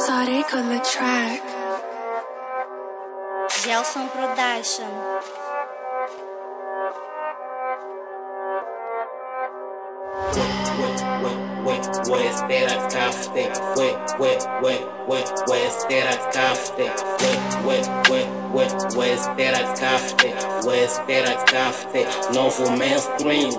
Sadiq on the track. Gelson Production. Espera café, espera café, novo mainstream.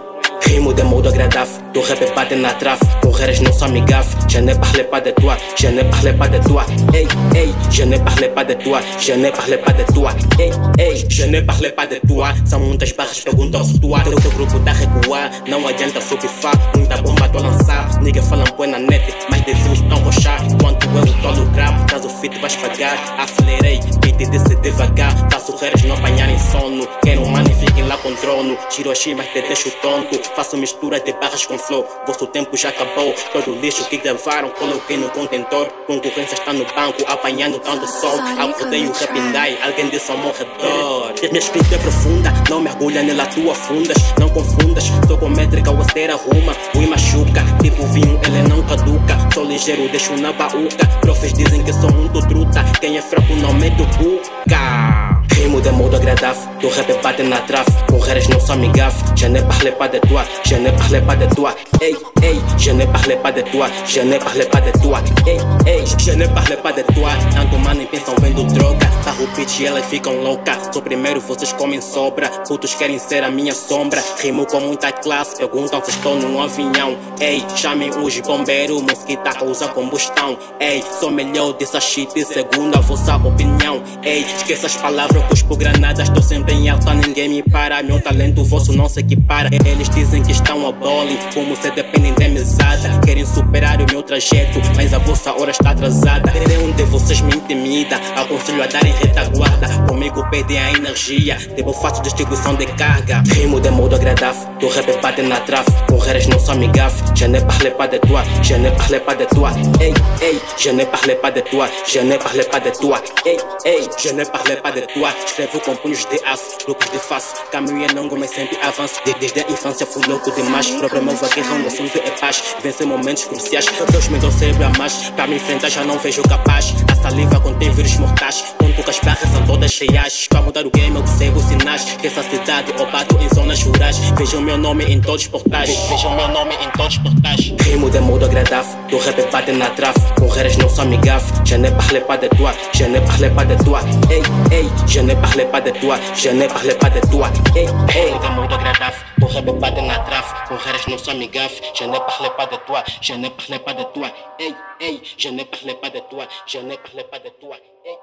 Rimo de modo agradável, do rap bate na trave. Correres não são amigáveis, je ne parle pas de toi, je ne parle pas de toi. Ei, ei, je ne parle pas de toi, je ne parle pas de toi. Ei, ei, je ne parle pas de toi. São muitas barras, perguntam se tu teu grupo tá a recuar. Não adianta subifar, muita bomba tô a lançar. Ninguém fala põe na net, mas de views tão roxar. Enquanto eu tô a lucrar, traz o fit vais pagar. Acelerei, beat desce devagar. Faço reres não apanharem sono. Quero um mano e fiquem lá com trono. Tiro a mas te deixo tonto. Faço mistura de barras com flow. Vosso tempo já acabou. Todo o lixo que gravaram coloquei no contentor. Concorrência está no banco apanhando tanto sol. Acordei o rapindai, alguém disse ao morredor. Minha escrita é profunda, não mergulha nela tu afundas. Não confundas, sou com métrica o aster arruma. Ui machuca, tipo vinho ele não caduca. Sou ligeiro, deixo na baúca. Profes dizem que sou muito truta. Quem é fraco não mete o buca. Rimo de modo agradável, do rap bate na trave. Correres não são amigáveis, je ne parle pas de toi, je ne parle pas de toi. Ei, ei, je ne parle pas de toi, je ne parle pas de toi. Ei, ei, je ne parle pas de toi. Tanto mano pensam vendo droga. Carro bitch e elas ficam loucas. Sou primeiro, vocês comem sobra. Putos querem ser a minha sombra. Rimo com muita classe, perguntam se estou num avião. Ei, chamem os bombeiros, mosquita causa combustão. Ei, sou melhor dessa shit, segundo a vossa opinião. Ei, esqueça as palavras, cuspo granadas, estou sempre em alta, ninguém me para. Meu talento, vosso não se equipara. Eles dizem que estão a bowling, como se dependem de mesada. Querem superar o meu trajeto, mas a vossa hora está atrasada. Nenhum de vocês me intimida, aconselho a darem retaguarda. Comigo perdem a energia, tipo faço distribuição de carga. Rimo de modo agradável, do rap bate na trave. Correres não são amigáveis, je ne parle pas de toi, je ne parle pas de toi. Ei, ei, je ne parle pas de toi, je ne parle pas de toi. Ei, ei, je ne parle pas de toi. Escrevo com punhos de aço, lucros de face. Caminho é longo, mas sempre avanço. Desde a infância fui louco demais. Promovo a guerra, onde sempre é paz. Vencer momentos cruciais, Deus me deu cérebro a mais. Pra me enfrentar já não vejo capaz. A saliva contém vírus mortais. Conto que as barras são todas cheias. Pra mudar o game eu observo sinais. Que essa cidade eu bato em zonas rurais. Vejam meu nome em todos os portais. Vejam meu nome em todos os portais. Rimo de modo agradável, do rap bate na trave. Correres não são amigáveis, je ne parle pas de toi, je ne parle pas de toi. Ei, ei, je ne parle pas de toi, je ne parle pas de toi. Ei, ei, de modo agradável, do rap bate na trave. Correres não são amigáveis, je ne parle pas de toi, je ne parle pas de toi. Ei, ei, je ne parle pas de toi, je ne parle pas de toi. Ei.